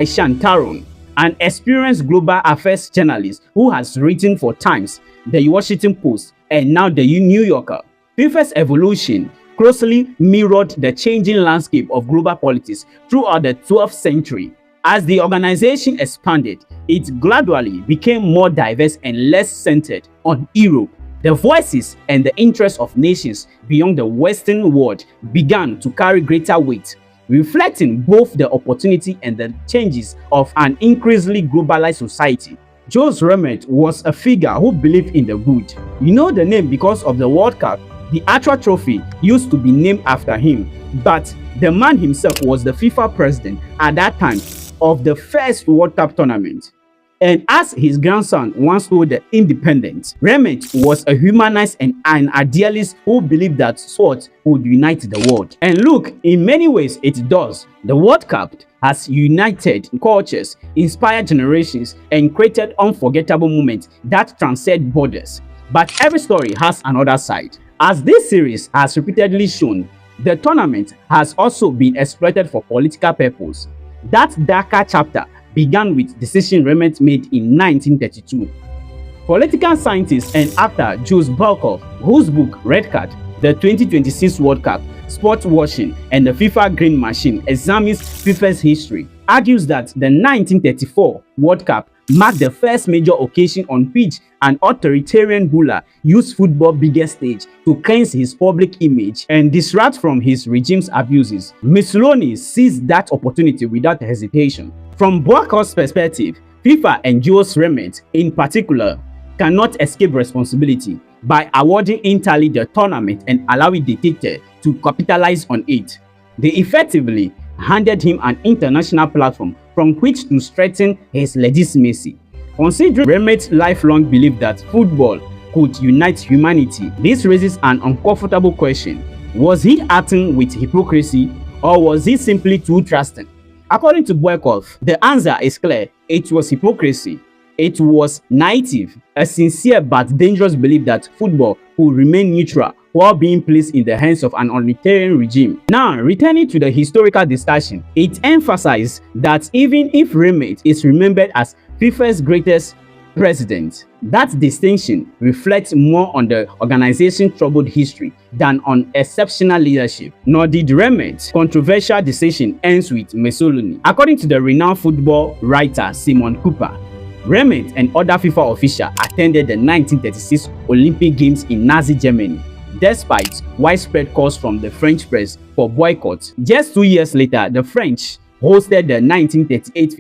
Shantaron, an experienced global affairs journalist who has written for Times, The Washington Post, and now The New Yorker. FIFA's evolution closely mirrored the changing landscape of global politics throughout the 12th century. As the organization expanded, it gradually became more diverse and less centered on Europe. The voices and the interests of nations beyond the Western world began to carry greater weight, reflecting both the opportunity and the changes of an increasingly globalized society. Jules Rimet was a figure who believed in the good. You know the name because of the World Cup. The actual trophy used to be named after him, but the man himself was the FIFA president at that time of the first World Cup tournament. And as his grandson once told The Independent, Rimet was a humanist and an idealist who believed that sport would unite the world. And look, in many ways it does. The World Cup has united cultures, inspired generations, and created unforgettable moments that transcend borders. But every story has another side. As this series has repeatedly shown, the tournament has also been exploited for political purposes. That darker chapter began with decision Rimet made in 1932. Political scientist and actor Jules Balkov, whose book Red Card, the 2026 World Cup, Sport Washing, and the FIFA Green Machine examines FIFA's history, argues that the 1934 World Cup marked the first major occasion on which an authoritarian ruler used football's biggest stage to cleanse his public image and distract from his regime's abuses. Mussolini seized that opportunity without hesitation. From Balkov's perspective, FIFA and Jules Rimet, in particular, cannot escape responsibility by awarding Italy the tournament and allowing the dictator to capitalize on it. They effectively handed him an international platform from which to strengthen his legitimacy. Considering Rimet's lifelong belief that football could unite humanity, this raises an uncomfortable question. Was he acting with hypocrisy, or was he simply too trusting? According to Balkov, the answer is clear. It was hypocrisy. It was naive, a sincere but dangerous belief that football would remain neutral while being placed in the hands of an authoritarian regime. Now, returning to the historical discussion, it emphasized that even if Rimet is remembered as FIFA's greatest president, that distinction reflects more on the organization's troubled history than on exceptional leadership. Nor did Rimet's controversial decision ends with Mussolini. According to the renowned football writer Simon Cooper, Rimet and other FIFA officials attended the 1936 Olympic Games in Nazi Germany, despite widespread calls from the French press for boycott. Just 2 years later, the French hosted the 1938